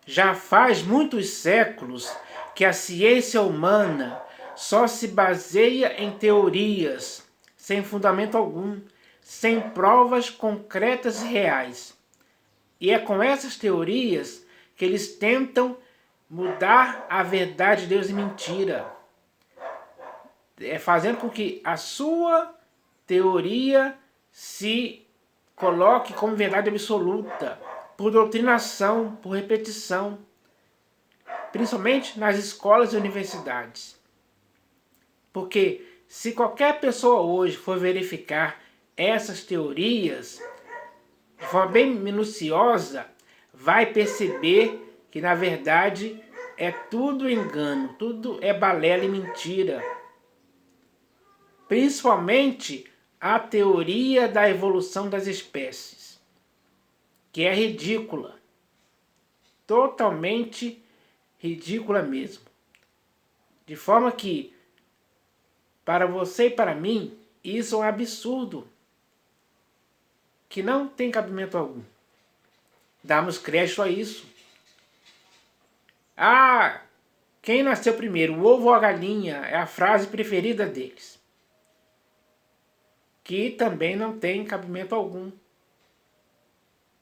Já faz muitos séculos que a ciência humana só se baseia em teorias, sem fundamento algum, sem provas concretas e reais. E é com essas teorias que eles tentam mudar a verdade de Deus em mentira. Fazendo com que a sua teoria se coloque como verdade absoluta, por doutrinação, por repetição, principalmente nas escolas e universidades. Porque se qualquer pessoa hoje for verificar essas teorias de forma bem minuciosa, vai perceber que na verdade é tudo engano, tudo é balela e mentira. Principalmente a teoria da evolução das espécies, que é ridícula, totalmente ridícula mesmo. De forma que, para você e para mim, isso é um absurdo, que não tem cabimento algum. Damos crédito a isso. Ah, quem nasceu primeiro, o ovo ou a galinha, é a frase preferida deles. Que também não tem cabimento algum.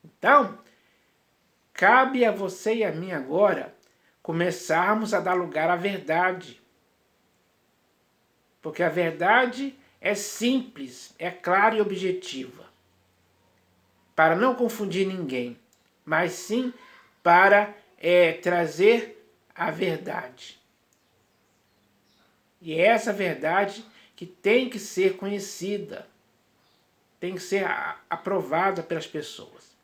Então, cabe a você e a mim agora começarmos a dar lugar à verdade. Porque a verdade é simples, é clara e objetiva. Para não confundir ninguém, mas sim para trazer a verdade. E é essa verdade que tem que ser conhecida, tem que ser aprovada pelas pessoas.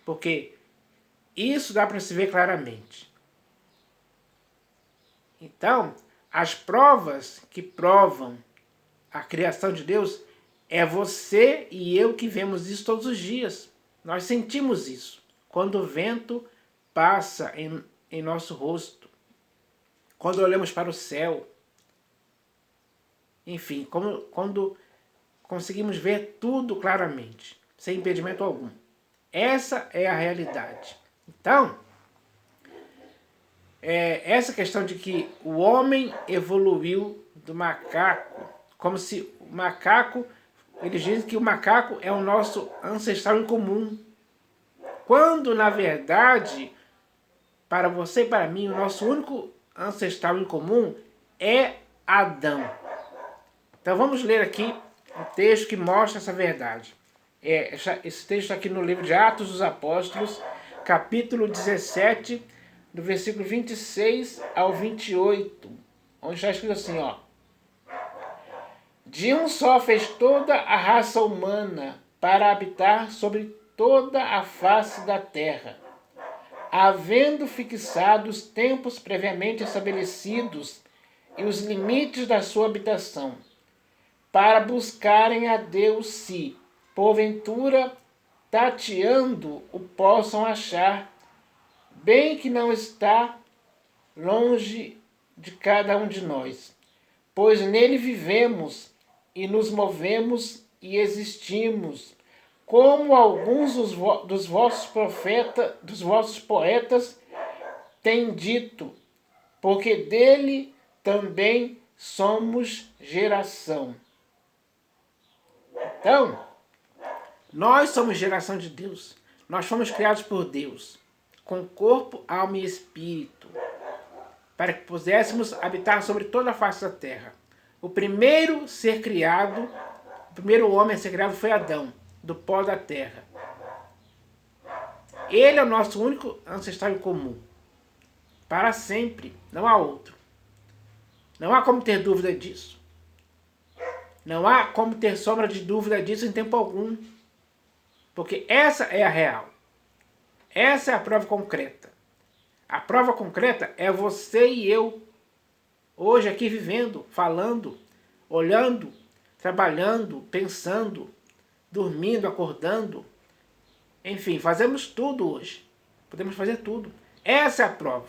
Porque isso dá para se ver claramente. Então, as provas que provam a criação de Deus é você e eu que vemos isso todos os dias. Nós sentimos isso quando o vento passa em nosso rosto, quando olhamos para o céu. Enfim, quando conseguimos ver tudo claramente, sem impedimento algum. Essa é a realidade. Então, essa questão de que o homem evoluiu do macaco, como se o macaco, eles dizem que o macaco é o nosso ancestral em comum. Quando, na verdade, para você e para mim, o nosso único ancestral em comum é Adão. Então vamos ler aqui um texto que mostra essa verdade. Esse texto está aqui no livro de Atos dos Apóstolos, capítulo 17, do versículo 26 ao 28, onde está escrito assim, ó. De um só fez toda a raça humana para habitar sobre toda a face da terra, havendo fixado os tempos previamente estabelecidos e os limites da sua habitação, para buscarem a Deus se, porventura, tateando, o possam achar, bem que não está longe de cada um de nós, pois nele vivemos e nos movemos e existimos, como alguns dos vossos poetas têm dito, porque dele também somos geração. Então, nós somos geração de Deus. Nós fomos criados por Deus, com corpo, alma e espírito, para que pudéssemos habitar sobre toda a face da terra. O primeiro ser criado, o primeiro homem a ser criado foi Adão, do pó da terra. Ele é o nosso único ancestral em comum. Para sempre, não há outro. Não há como ter dúvida disso. Não há como ter sombra de dúvida disso em tempo algum. Porque essa é a real. Essa é a prova concreta. A prova concreta é você e eu, hoje aqui vivendo, falando, olhando, trabalhando, pensando, dormindo, acordando. Enfim, fazemos tudo hoje. Podemos fazer tudo. Essa é a prova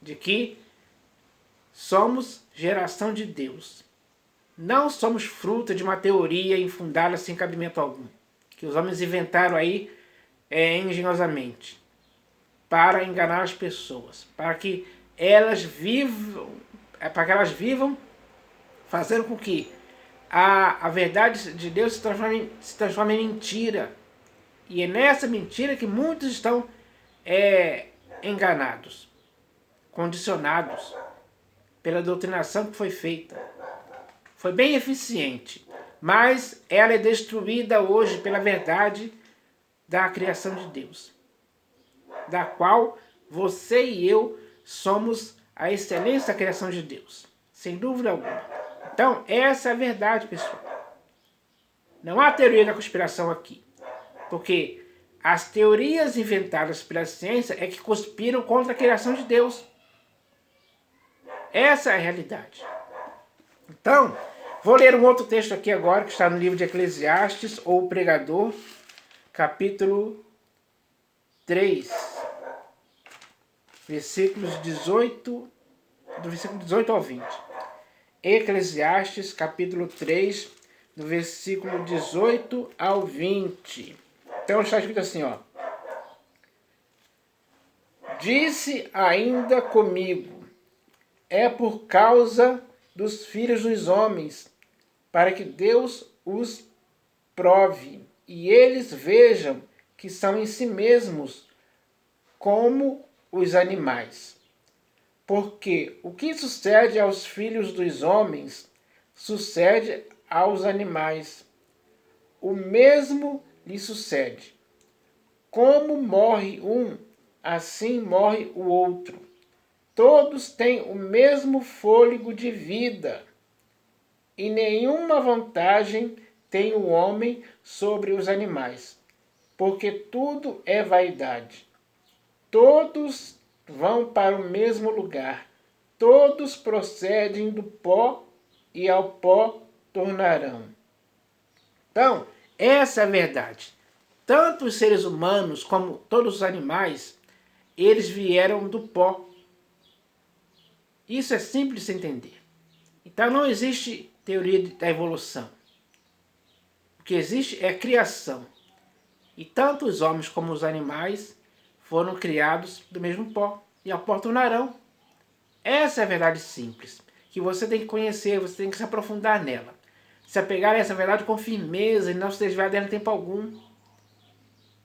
de que somos geração de Deus. Não somos fruto de uma teoria infundada sem cabimento algum, que os homens inventaram aí engenhosamente para enganar as pessoas, para que elas vivam, fazendo com que a verdade de Deus se transforme em mentira. E é nessa mentira que muitos estão enganados, condicionados pela doutrinação que foi feita. Foi bem eficiente, mas ela é destruída hoje pela verdade da criação de Deus, da qual você e eu somos a excelência da criação de Deus, sem dúvida alguma. Então, essa é a verdade, pessoal. Não há teoria da conspiração aqui, porque as teorias inventadas pela ciência é que conspiram contra a criação de Deus. Essa é a realidade. Então, vou ler um outro texto aqui agora, que está no livro de Eclesiastes, ou o Pregador, capítulo 3, versículos 18, do versículo 18 ao 20. Eclesiastes, capítulo 3, do versículo 18 ao 20. Então está escrito assim, ó. Disse ainda comigo, é por causa dos filhos dos homens, para que Deus os prove, e eles vejam que são em si mesmos como os animais. Porque o que sucede aos filhos dos homens, sucede aos animais. O mesmo lhe sucede. Como morre um, assim morre o outro. Todos têm o mesmo fôlego de vida, e nenhuma vantagem tem o homem sobre os animais, porque tudo é vaidade. Todos vão para o mesmo lugar, todos procedem do pó e ao pó tornarão. Então, essa é a verdade. Tanto os seres humanos como todos os animais, eles vieram do pó. Isso é simples de se entender. Então não existe teoria da evolução. O que existe é a criação. E tanto os homens como os animais foram criados do mesmo pó. E ao pó tornarão. Essa é a verdade simples, que você tem que conhecer, você tem que se aprofundar nela. Se apegar a essa verdade com firmeza e não se desviar dela em tempo algum.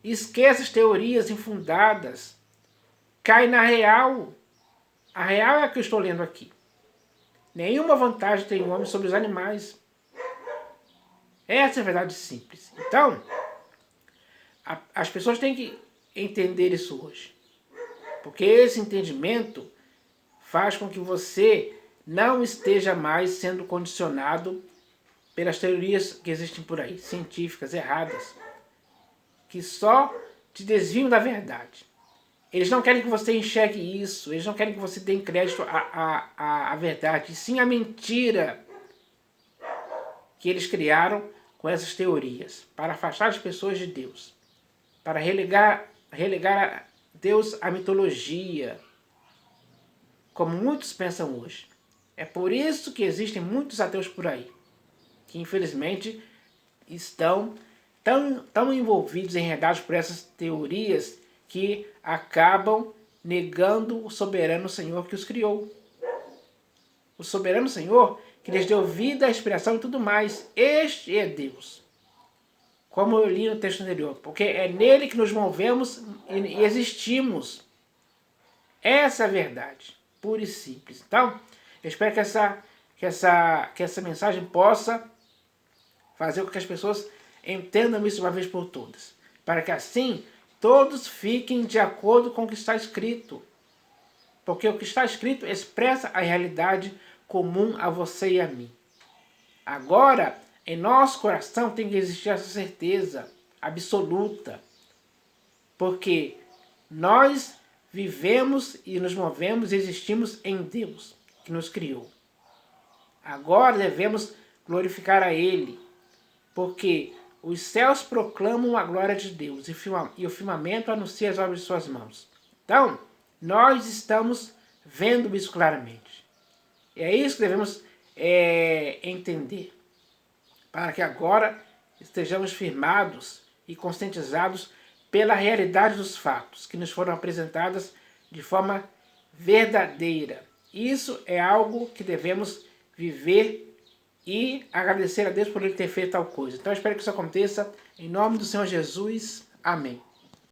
Esqueça as teorias infundadas. Cai na real. A real é a que eu estou lendo aqui. Nenhuma vantagem tem o homem sobre os animais. Essa é a verdade simples. Então, as pessoas têm que entender isso hoje. Porque esse entendimento faz com que você não esteja mais sendo condicionado pelas teorias que existem por aí, científicas, erradas, que só te desviam da verdade. Eles não querem que você enxergue isso, eles não querem que você dê crédito à verdade, e sim à mentira que eles criaram com essas teorias, para afastar as pessoas de Deus, para relegar a Deus à mitologia, como muitos pensam hoje. É por isso que existem muitos ateus por aí, que infelizmente estão tão envolvidos, enredados por essas teorias, que acabam negando o soberano Senhor que os criou. O soberano Senhor que lhes deu vida, inspiração e tudo mais. Este é Deus. Como eu li no texto anterior. Porque é nele que nos movemos e existimos. Essa é a verdade. Pura e simples. Então, eu espero que essa mensagem possa fazer com que as pessoas entendam isso uma vez por todas. Para que assim todos fiquem de acordo com o que está escrito. Porque o que está escrito expressa a realidade comum a você e a mim. Agora, em nosso coração tem que existir essa certeza absoluta. Porque nós vivemos e nos movemos e existimos em Deus, que nos criou. Agora devemos glorificar a Ele. Porque os céus proclamam a glória de Deus e o firmamento anuncia as obras de suas mãos. Então, nós estamos vendo isso claramente. E é isso que devemos entender. Para que agora estejamos firmados e conscientizados pela realidade dos fatos que nos foram apresentadas de forma verdadeira. Isso é algo que devemos viver e agradecer a Deus por Ele ter feito tal coisa. Então eu espero que isso aconteça em nome do Senhor Jesus. Amém.